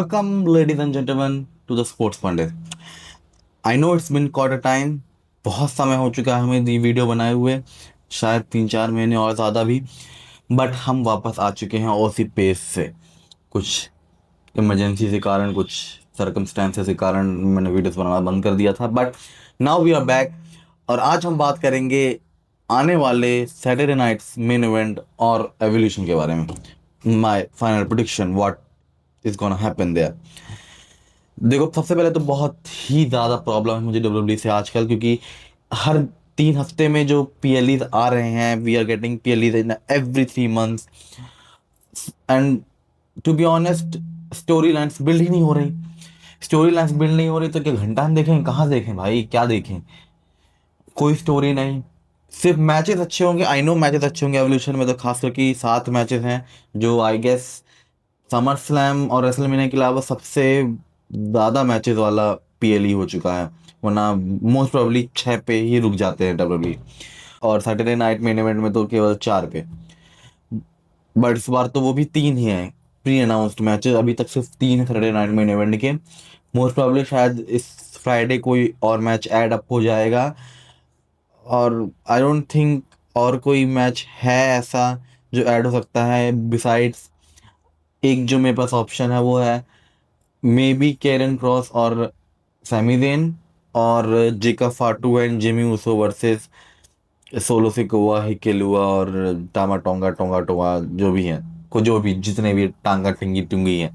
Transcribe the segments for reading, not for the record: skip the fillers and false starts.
Welcome, ladies and gentlemen, to the Sports Pandit. I know it's been quite a time. बहुत समय हो चुका है हमें ये वीडियो बनाए हुए, शायद 3-4 महीने और ज़्यादा भी। बट हम वापस आ चुके हैं उसी पेस से। कुछ इमरजेंसी के कारण, कुछ सर्कमस्टेंसेस के कारण मैंने वीडियोस बनाना बंद कर दिया था, but now we are back. और आज हम बात करेंगे आने वाले सैटरडे नाइट्स मेन इवेंट और एवोल्यूशन के बारे में। My final prediction, what is gonna happen there. देखो, सबसे पहले तो बहुत ही ज़्यादा प्रॉब्लम है मुझे डब्ल्यूडब्ल्यू से आजकल, क्योंकि हर 3 हफ्ते में जो पीएलईज आ रहे हैं, we are getting PLEs in every 3 months. And to be honest, story lines build ही नहीं हो रही। स्टोरी लाइन्स बिल्ड नहीं हो रही तो क्या घंटा हम देखें, कहाँ देखें भाई, क्या देखें? कोई स्टोरी नहीं, सिर्फ मैचेस अच्छे होंगे। आई नो मैचेस अच्छे होंगे एवोल्यूशन में, तो खास करके 7 मैचेस हैं जो आई गेस समर स्लैम और रेसलमेनिया के अलावा सबसे ज़्यादा मैचेस वाला पीएलई हो चुका है। वरना मोस्ट प्रोबेबली 6 पे ही रुक जाते हैं डब्ल्यूडब्ल्यू, और सैटरडे नाइट मेन इवेंट में तो केवल 4 पे। बट इस बार तो वो भी 3 ही हैं प्री अनाउंस्ड मैचेस, अभी तक सिर्फ 3 सैटरडे नाइट मेन इवेंट के। मोस्ट प्रोबेबली शायद इस फ्राइडे कोई और मैच ऐड अप हो जाएगा, और आई डोंट थिंक और कोई मैच है ऐसा जो ऐड हो सकता है बिसाइड्स। एक जो मेरे पास ऑप्शन है वो है मे बी केरन क्रॉस और सैमी ज़ेन, और Jacob Fatu and Jimmy Uso versus Solo Sikoa, Hikuleo और टामा टोंगा टोंगा टोंगा, जो भी हैं, को जो भी जितने भी टांगा टिंगी टुंगी हैं,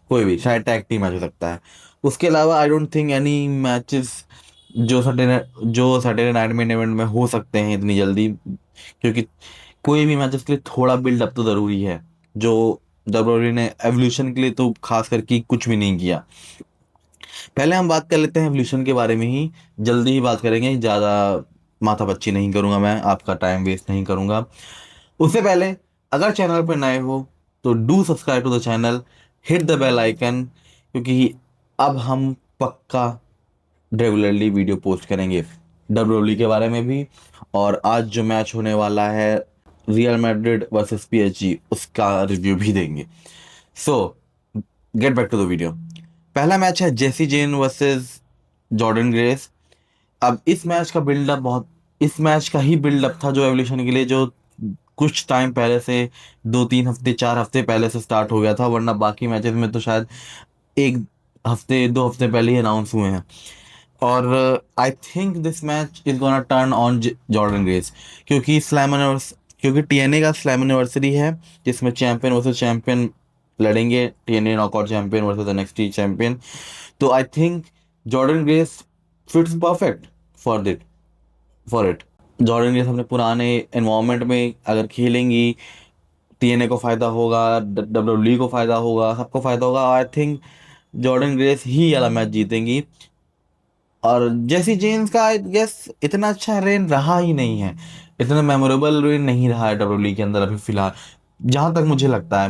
कोई भी शायद टैग टीम मैच हो सकता है। उसके अलावा आई डोंट थिंक एनी मैचेस जो सैटरडे नाइट मेन इवेंट में हो सकते हैं इतनी जल्दी, क्योंकि कोई भी मैचेस के लिए थोड़ा बिल्ड अप तो ज़रूरी है, जो डब्ल्यूडब्ल्यू ने एवोल्यूशन के लिए तो खास करके कुछ भी नहीं किया। पहले हम बात कर लेते हैं एवोल्यूशन के बारे में ही, जल्दी ही बात करेंगे, ज़्यादा माथापच्ची नहीं करूंगा, मैं आपका टाइम वेस्ट नहीं करूंगा। उससे पहले, अगर चैनल पर नए हो तो do subscribe to the channel, hit the bell icon, क्योंकि अब हम पक्का रेगुलरली वीडियो पोस्ट करेंगे डब्ल्यूडब्ल्यू के बारे में भी। और आज जो मैच होने वाला है रियल मैड्रिड वर्सेस पीएसजी, उसका रिव्यू भी देंगे। So get back to the video. पहला मैच है Jacy Jayne versus Jordynne Grace. अब इस मैच का ही बिल्डअप था जो एवोल्यूशन के लिए, जो कुछ टाइम पहले से, 2-3 हफ्ते 4 हफ्ते पहले से स्टार्ट हो गया था, वरना बाकी मैचेस में तो शायद 1 हफ्ते 2 हफ्ते पहले ही अनाउंस हुए हैं। और I think this match is gonna turn on Jordan Grace, क्योंकि टीएनए का स्लैम एनिवर्सरी है, जिसमें चैंपियन वर्सेस चैंपियन लड़ेंगे, TNA knockout champion versus NXT champion. तो I think Jordan Grace fits perfect for it. Jordan Grace अपने पुराने environment में अगर खेलेंगी, टीएनए को फायदा होगा, डब्ल्यूडब्ल्यू को फायदा होगा, सबको फायदा होगा। आई थिंक जॉर्डन ग्रेस ही वाला मैच जीतेंगी। और जेसी जेम्स का आई गेस इतना अच्छा रेन रहा ही नहीं है, इतना मेमोरेबल रेन नहीं रहा है डब्ल्यूडब्ल्यू के अंदर अभी फिलहाल, जहां तक मुझे लगता है।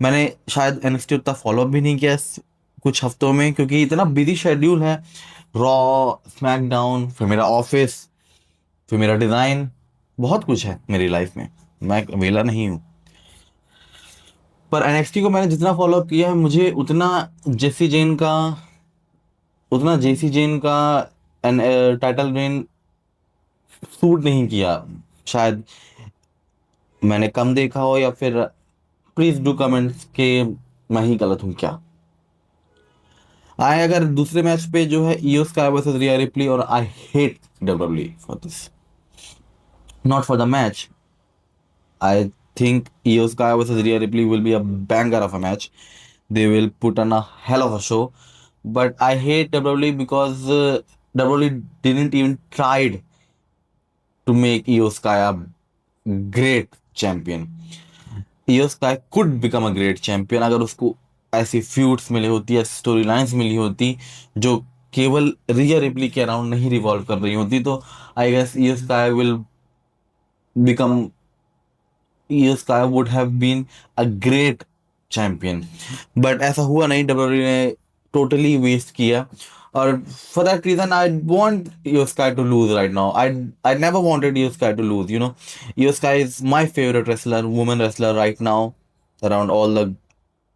मैंने शायद एनएक्सटी उतना फॉलो भी नहीं किया इस कुछ हफ्तों में, क्योंकि इतना बिजी शेड्यूल है। रॉ, स्मैकडाउन, फिर मेरा ऑफिस, फिर मेरा डिज़ाइन, बहुत कुछ है मेरी लाइफ में, मैं अकेला नहीं हूँ। पर एनएक्सटी को मैंने जितना फॉलो किया है, मुझे उतना जेसी जेन का टाइटल रेन सूट नहीं किया। शायद मैंने कम देखा हो, या फिर प्लीज डू कमेंट्स के मैं ही गलत हूँ क्या। आए अगर दूसरे मैच पे, जो है Io Sky versus Rhea Ripley, और I hate WWE for this, not for the match. I think Io Sky versus Rhea Ripley will be a banger of a match. They will put on a hell of a show. But I hate WWE because WWE didn't even tried to make Io Sky a great champion. Io Sky could become a great champion अगर उसको ऐसी feuds मिली होती, ऐसी story lines मिली होती जो केवल Rhea Ripley के around नहीं रिवॉल्व कर रही होती, तो I guess Io Sky will become ये Sky would have been a great champion. But ऐसा हुआ नहीं, डब्ल्यूडब्ल्यू ने टोटली वेस्ट किया। और for that reason I want Io Sky to lose right now. I never wanted Io Sky to lose, you know. Io Sky is my favourite wrestler, women wrestler right now, around all the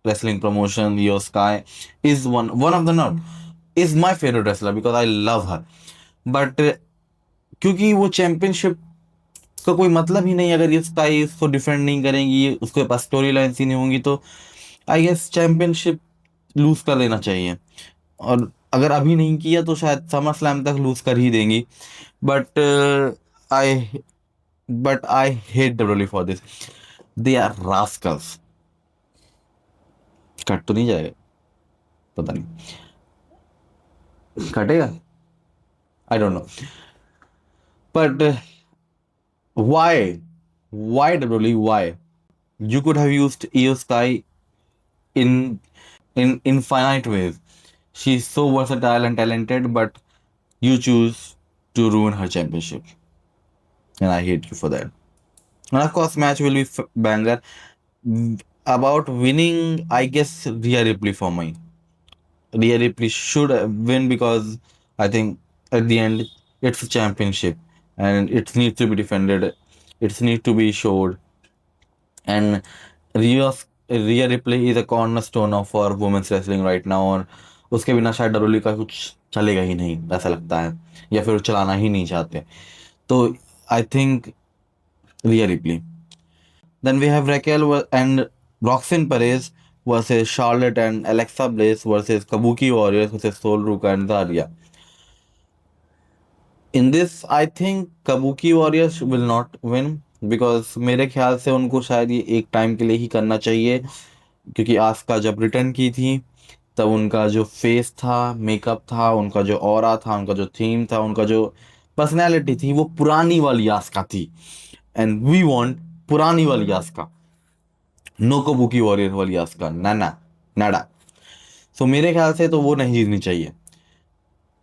wrestling promotion, Io Sky is one of the not is my favorite wrestler because I love her. But क्योंकि वो championship का कोई मतलब ही नहीं, अगर ये sky इसको defend नहीं करेंगी, उसके पास स्टोरी लाइन्स ही नहीं होंगी, तो आई गेस चैंपियनशिप लूज कर लेना चाहिए। और अगर अभी नहीं किया तो शायद समर स्लैम तक लूज कर ही देंगी। But I but I hate WWE for this. They are rascals. Cut तो नहीं जाएगा, पता नहीं कटेगा, I don't know. But why WWE, why? You could have used Io Sky in infinite ways. She's so versatile and talented, but you choose to ruin her championship, and I hate you for that. And of course, match will be banger. About winning, I guess Rhea Ripley for me. Rhea Ripley should win because I think at the end it's a championship and it needs to be defended. It needs to be showed, and Rhea Rhea Ripley is a cornerstone of for women's wrestling right now, और उसके बिना शायद WWE का कुछ चलेगा ही नहीं, ऐसा लगता है, या फिर वो चलाना ही नहीं चाहते। तो I think Rhea Ripley. Then we have Raquel and Roxanne Perez versus Charlotte and Alexa Bliss versus Kabuki Warriors versus Sol Ruka and Zarya. In this, I think Kabuki Warriors will not win because मेरे ख्याल से उनको शायद ये एक time के लिए ही करना चाहिए, क्योंकि आस्का जब रिटर्न की थी तब उनका जो फेस था, मेकअप था, उनका जो ऑरा था, उनका जो थीम था, उनका जो पर्सनैलिटी थी, वो पुरानी वाली आस्का थी। एंड वी वांट पुरानी वाली आस्का, नो कबूकी वॉरियर वाली आस्का, नाना नाडा। सो मेरे ख्याल से तो वो नहीं जीतनी चाहिए।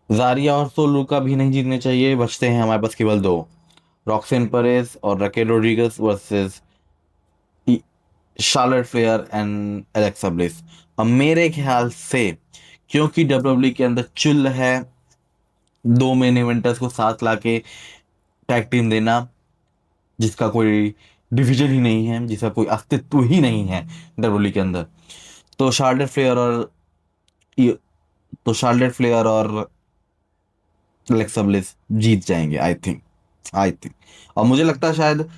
जारिया और सोलू का भी नहीं जीतने चाहिए। बचते हैं हमारे पास केवल दो, रॉक्सेन परेज और Raquel Rodrigues versus Charlotte Flair and Alexa bliss. अब मेरे ख्याल से क्योंकि डब्ल्यूडब्ल्यूई के अंदर चुल है दो मेन इवेंटर्स को साथ लाके टैग टीम देना, जिसका कोई डिवीजन ही नहीं है, जिसका कोई अस्तित्व ही नहीं है डब्ल्यूडब्ल्यूई के अंदर, तो शार्लेट फ्लेयर और तो शार्लेट फ्लेयर और एलेक्सा ब्लिस जीत जाएंगे, आई थिंक। और मुझे लगता है शायद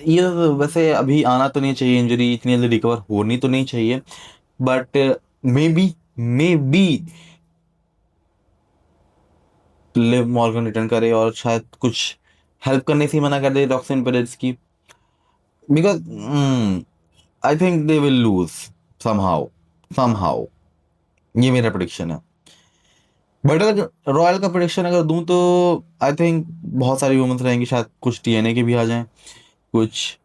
ये, वैसे अभी आना तो नहीं चाहिए, इंजरी इतनी जल्दी रिकवर होनी तो नहीं चाहिए, but may be Liv Morgan return करे और शायद कुछ हेल्प करने से ही मना कर दे रॉक्सन पेरेज की, because I think they will lose somehow. ये मेरा प्रेडिक्शन है। बट अगर रॉयल का प्रेडिक्शन अगर दूं तो आई थिंक बहुत सारी वुमेन्स रहेंगी, शायद कुछ टीएनए की भी आ जाएं, कुछ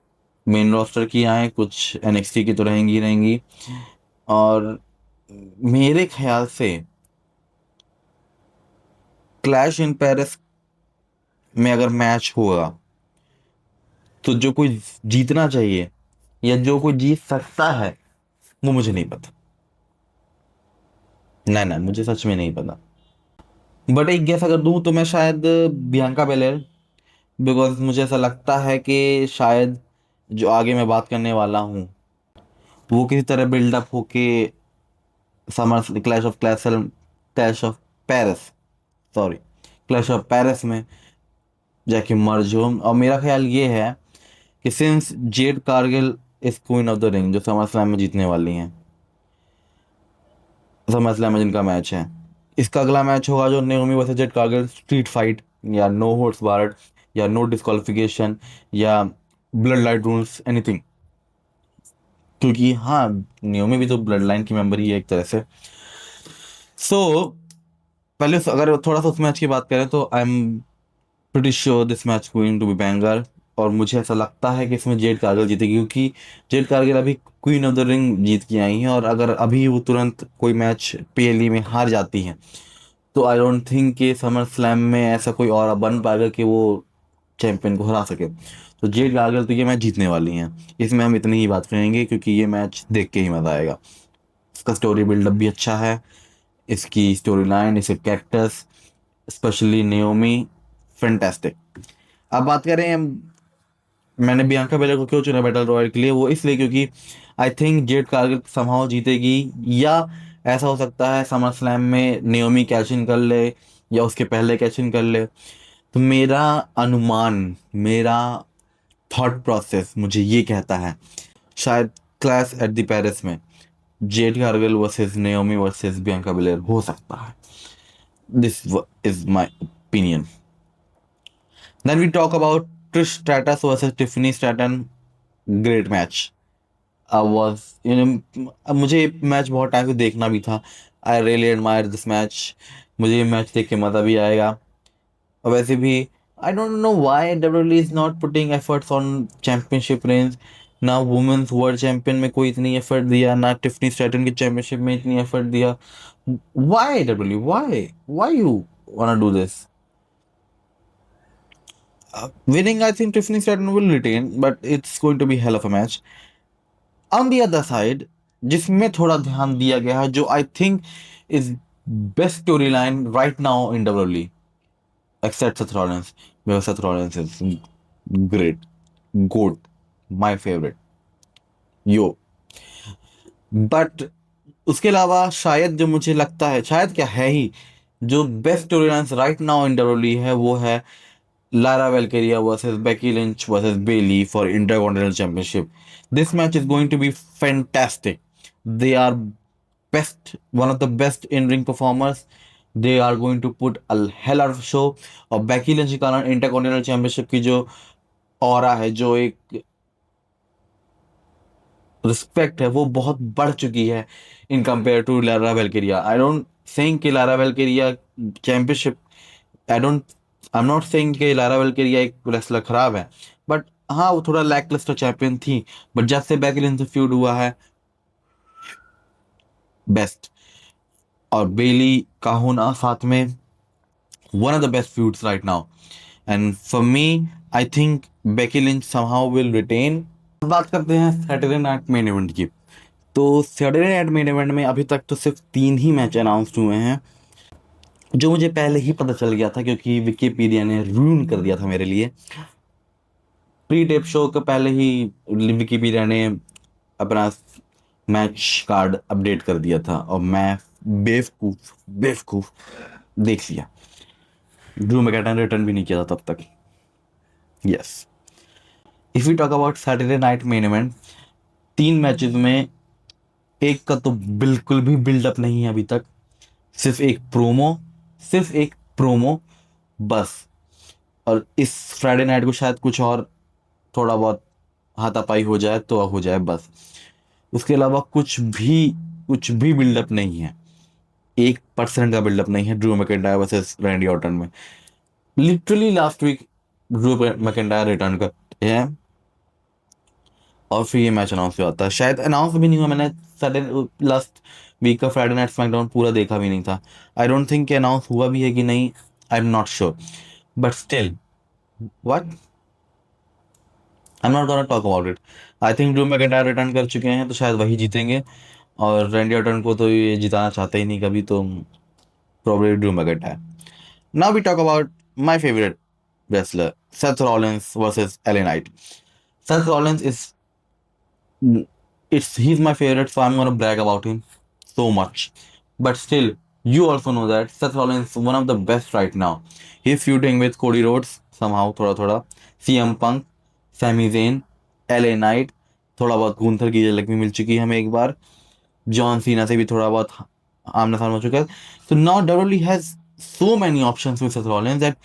मेन रोस्टर की आए, कुछ एनएक्सटी की तो रहेंगी ही रहेंगी। और मेरे ख्याल से क्लैश इन पेरिस में अगर मैच होगा तो जो कोई जीतना चाहिए या जो कोई जीत सकता है वो मुझे नहीं पता। ना ना, मुझे सच में नहीं पता। बट एक गेस अगर दूं तो मैं शायद बियांका बेलेर, बिकॉज मुझे ऐसा लगता है कि शायद जो आगे मैं बात करने वाला हूँ वो किसी तरह बिल्डअप होके summer clash of Paris sorry clash of Paris में जाके मर्ज हो। और मेरा ख्याल ये है कि since Jade Cargill is queen of the ring, जो समर स्लैम में जीतने वाली हैं, समर स्लैम में जिनका मैच है, इसका अगला मैच होगा जो Naomi versus Jade Cargill street fight, या नो होल्ड्स बार्ड, या नो डिस्क्वालिफिकेशन, या ब्लड लाइन रूल्स, एनीथिंग। क्योंकि हाँ, नेओमी भी तो ब्लड लाइन की मेंबर ही है एक तरह से। सो पहले अगर थोड़ा सा उस मैच की बात करें तो I am pretty sure this match going to be banger. और मुझे ऐसा लगता है कि इसमें जेड कारगिल जीतेगी, क्योंकि जेड कारगिल अभी क्वीन ऑफ द रिंग जीत के आई हैं, और अगर अभी वो तुरंत कोई मैच पीएलई में हार जाती हैं तो आई डोंट थिंक कि समर स्लैम में ऐसा कोई और बन पाएगा कि वो चैंपियन को हरा सके। तो जेड कारगिल तो ये मैच जीतने वाली हैं। इसमें हम इतनी ही बात करेंगे क्योंकि ये मैच देख के ही मजा आएगा। इसका स्टोरी बिल्डअप भी अच्छा है, इसकी स्टोरी लाइन, इसके कैरेक्टर्स, स्पेशली नेओमी, फैंटास्टिक। अब बात करें मैंने बियांका बेलर को क्यों चुना बैटल रॉयल के लिए, वो इसलिए क्योंकि I think Jade Cargill somehow जीतेगी, या ऐसा हो सकता है समर स्लैम में नियोमी कैच इन कर ले या उसके पहले कैच इन कर ले। तो मेरा अनुमान, मेरा थॉट प्रोसेस मुझे ये कहता है शायद क्लैश एट द पेरिस में Jade Cargill versus Naomi versus Bianca Belair हो सकता है। This is my opinion. Then we talk about Trish Stratus versus Tiffany Stratton. Great match was, मुझे मैच बहुत टाइम से देखना भी था। I really admire this match. मुझे ये मैच देख के मज़ा भी आएगा। और वैसे भी आई don't know why WWE is not putting efforts on championship range. ना वुमेन्स वर्ल्ड चैंपियन में कोई इतनी एफर्ट दिया, ना टिफनी स्ट्रैटन की चैंपियनशिप में इतनी एफर्ट दिया। Why WWE, why why you वांना do this? Winning, I think Tiffany Stratton will retain, but it's going to be hell of a match. On the other side, जिसमें थोड़ा ध्यान दिया गया है, जो I think is best story line right now in WWE, except Seth Rollins, because Seth Rollins is great, goat, my favorite, yo. But उसके अलावा शायद जो मुझे लगता है, शायद क्या है ही, जो best story lines right now in WWE है वो है Lara Valkyria versus Becky Lynch versus Bayley for Intercontinental Championship. This match is going to be fantastic. They are one of the best in-ring performers. They are going to put a hell of a show. और Becky Lynch के कारण Intercontinental Championship की जो aura है, जो एक respect है, वो बहुत बढ़ चुकी है in compare to Lyra Valkyria. I don't think कि Lyra Valkyria championship, I don't, I am not saying कि लारा वेलकेरिया एक रेसलर खराब है, बट हाँ वो थोड़ा लैकलस्टर चैंपियन थी। बट जब से बैक लिंच से फ्यूड हुआ है, बेस्ट। और बेली का होना साथ में, one of the best feuds right now. And for me, I think Becky Lynch somehow will retain. बात करते हैं सैटरडे नाइट मेन इवेंट की। तो सैटरडे नाइट मेन इवेंट में अभी तक तो सिर्फ 3 ही मैच अनाउंस्ड हुए हैं, जो मुझे पहले ही पता चल गया था क्योंकि विकिपीडिया ने रूइन कर दिया था मेरे लिए। प्री टेप शो के पहले ही विकिपीडिया ने अपना मैच कार्ड अपडेट कर दिया था और मैं बेवकूफ बेवकूफ देख लिया। ड्रू मैकइंटायर रिटर्न भी नहीं किया था तब तक। Yes, if you talk about Saturday night main event, 3 matches में एक का तो बिल्कुल भी बिल्डअप नहीं है अभी तक। सिर्फ एक प्रोमो, सिर्फ एक प्रोमो बस। और इस फ्राइडे नाइट को शायद कुछ और थोड़ा बहुत हाथापाई हो जाए तो हो जाए बस। उसके अलावा कुछ भी बिल्डअप नहीं है। 1% का बिल्डअप नहीं है Drew McIntyre versus Randy Orton में। Literally last week Drew McIntyre return करते हैं और फिर ये मैच अनाउंस हुआ था। शायद अनाउंस भी नहीं हुआ, मैंने सडन लास्ट वीक का फ्राइडे नाइट स्मैकडाउन पूरा देखा भी नहीं था। आई डोंट थिंक कि अनाउंस हुआ भी है कि नहीं, आई am not sure, but still what, I am not gonna talk about it. I think Drew McIntyre return कर चुके हैं तो शायद वही जीतेंगे, और रैंडी ऑर्टन को तो ये जिताना चाहते ही नहीं कभी, तो probably Drew McIntyre. Now we talk about my favourite wrestler, Seth Rollins versus LA Knight. Seth Rollins is, he's my favorite, so I'm gonna brag about him so much. But still, you also know that Seth Rollins is one of the best right now. He's feuding with Cody Rhodes somehow, थोड़ा थोड़ा, CM Punk, Sami Zayn, LA Knight, थोड़ा बहुत Gunther की झलक भी मिल चुकी है हमें एक बार। जॉन सीना से भी थोड़ा बहुत आमना सामना हो चुका है। So now WWE has so many options with Seth Rollins that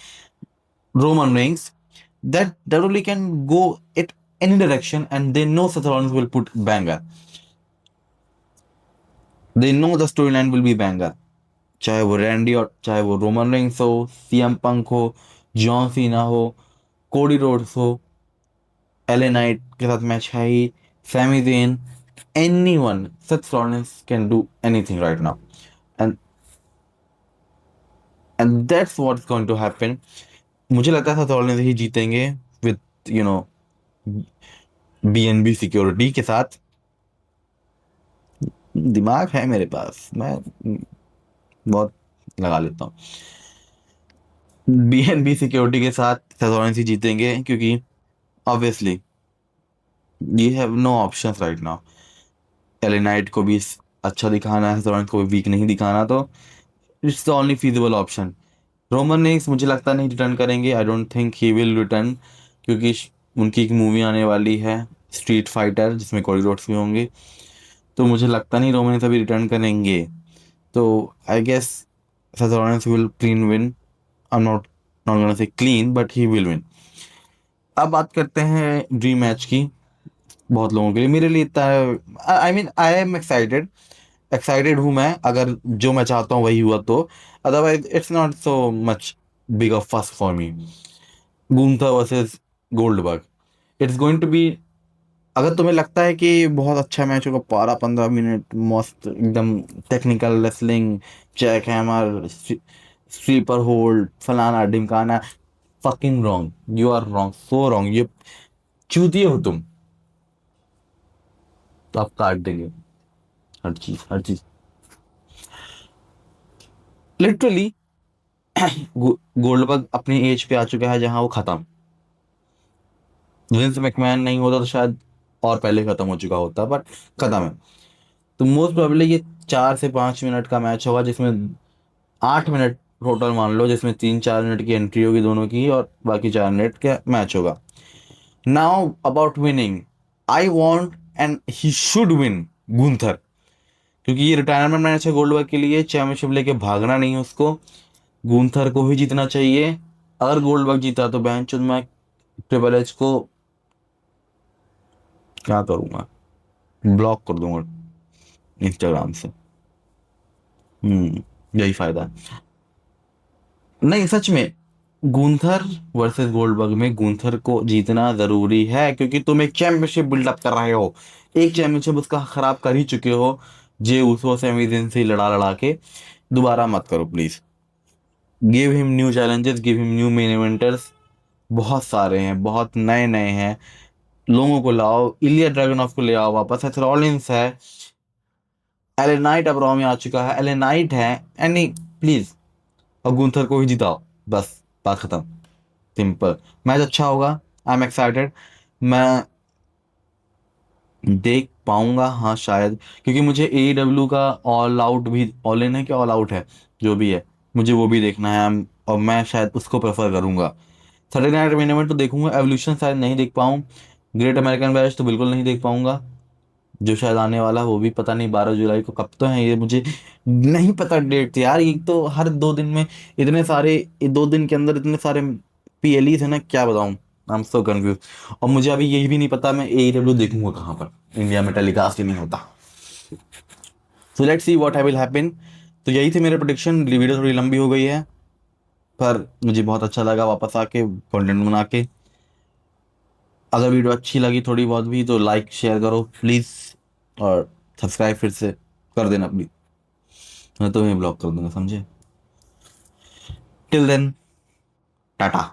Roman Reigns, that WWE can go it any direction, and they know Seth Rollins will put banger. They know the storyline will be banger. चाहे वो Randy और चाहे वो Roman Reigns हो, CM Punk हो, John Cena हो, Cody Rhodes हो, LA Knight के साथ मैच है ही, Sami Zayn, anyone, Seth Rollins can do anything right now, and that's what's going to happen. मुझे लगता है Seth Rollins ही जीतेंगे with you know BNB security के साथ। दिमाग है मेरे पास, मैं बहुत लगा लेता हूँ। BNB सिक्योरिटी के साथ Seth Rollins ही जीतेंगे क्योंकि obviously you have no options right now. LA Knight को भी अच्छा दिखाना है, रोमन को भी वीक नहीं दिखाना, तो it's the only feasible option. Roman Reigns मुझे लगता नहीं रिटर्न करेंगे, आई don't think he will return, क्योंकि उनकी एक मूवी आने वाली है स्ट्रीट फाइटर जिसमें कोडी रोड्स भी होंगे, तो मुझे लगता नहीं रोमन रेंस अभी रिटर्न करेंगे। तो I guess Seth Rollins will clean win. I am not gonna say clean, but he will win. अब बात करते हैं ड्रीम मैच की। बहुत लोगों के लिए, मेरे लिए इतना, I mean I am excited. Excited हूँ मैं, अगर जो मैं चाहता हूँ वही हुआ तो। Otherwise it's not so much big of first for me. Gunther versus Goldberg, it's going to be, अगर तुम्हें लगता है कि बहुत अच्छा मैच होगा, 12-15 मिनट मस्त एकदम technical wrestling, jack hammer, sleeper hold, फलाना ढिमकाना, fucking wrong, you are wrong, so wrong, ये चूतिए हो तुम। तो आप काट देंगे हर चीज, हर चीज लिटरली। गोल्डबर्ग अपनी एज पे आ चुका है जहां वो खत्म। विंस मैकमैन नहीं होता तो शायद और पहले खत्म हो चुका होता, बट खत्म है। तो मोस्ट प्रोबेबली ये 4 से 5 मिनट का मैच होगा, जिसमें 8 मिनट टोटल मान लो, जिसमें 3-4 मिनट की एंट्री होगी दोनों की, और बाकी 4 मिनट का मैच होगा। Now about winning, I want and he should win Gunther, क्योंकि ये रिटायरमेंट मैच है गोल्डबर्ग के लिए, चैंपियनशिप लेके भागना नहीं है उसको, गुंथर को ही जीतना चाहिए। अगर गोल्डबर्ग जीता तो बहन चुद मैं ट्रिपल एच को क्या करूंगा, ब्लॉक कर दूंगा इंस्टाग्राम से। यही फायदा है। नहीं सच में, गुंथर वर्सेस गोल्डबर्ग में गुंथर को जीतना जरूरी है, क्योंकि तुम एक चैंपियनशिप बिल्डअप कर रहे हो, एक चैंपियनशिप उसका खराब कर ही चुके हो, जे उसो से अमेजिंग से लड़ा लड़ा के। दोबारा मत करो please. Give him new challenges, give him new main eventers, बहुत सारे हैं, बहुत नए नए हैं, लोगों को लाओ, इलिया ड्रैगनॉफ को ले आओ वापस, सेथ रॉलिंस है, एले नाइट अब रॉ में आ चुका है, एले नाइट है, एनी, प्लीज। और गुंथर को ही जिताओ, बस बात खत्म, सिंपल। मैच अच्छा होगा, आई एम एक्साइटेड। मैं देख पाऊंगा हाँ शायद, क्योंकि मुझे एडब्ल्यू का ऑल आउट भी, ऑल इन है कि ऑल आउट है, जो भी है, मुझे वो भी देखना है। और मैं शायद उसको प्रेफर करूंगा। सैटरडे नाइट मेन इवेंट तो देखूंगा, एवोल्यूशन शायद नहीं देख पाऊँ, ग्रेट अमेरिकन बैश तो बिल्कुल नहीं देख पाऊंगा, जो शायद आने वाला है वो भी पता नहीं 12 जुलाई को कब तो है, ये मुझे नहीं पता डेट यार। एक तो हर 2 दिन में इतने सारे, 2 दिन के अंदर इतने सारे पीएलईज है ना, क्या बताऊं, आई एम सो कंफ्यूज। और मुझे अभी यही भी नहीं पता मैं एडब्ल्यू देखूंगा कहाँ पर, इंडिया में टेलीकास्ट ही नहीं होता। So let's see what will happen. तो यही थे मेरे प्रोडिक्शन, वीडियो थोड़ी लंबी हो गई है, पर मुझे बहुत अच्छा लगा वापस आके कंटेंट बना के। अगर वीडियो अच्छी लगी थोड़ी बहुत भी, तो लाइक शेयर करो प्लीज़, और सब्सक्राइब फिर से कर देना प्लीज, मैं तुम्हें ब्लॉक कर दूंगा, समझे। Till then, Tata.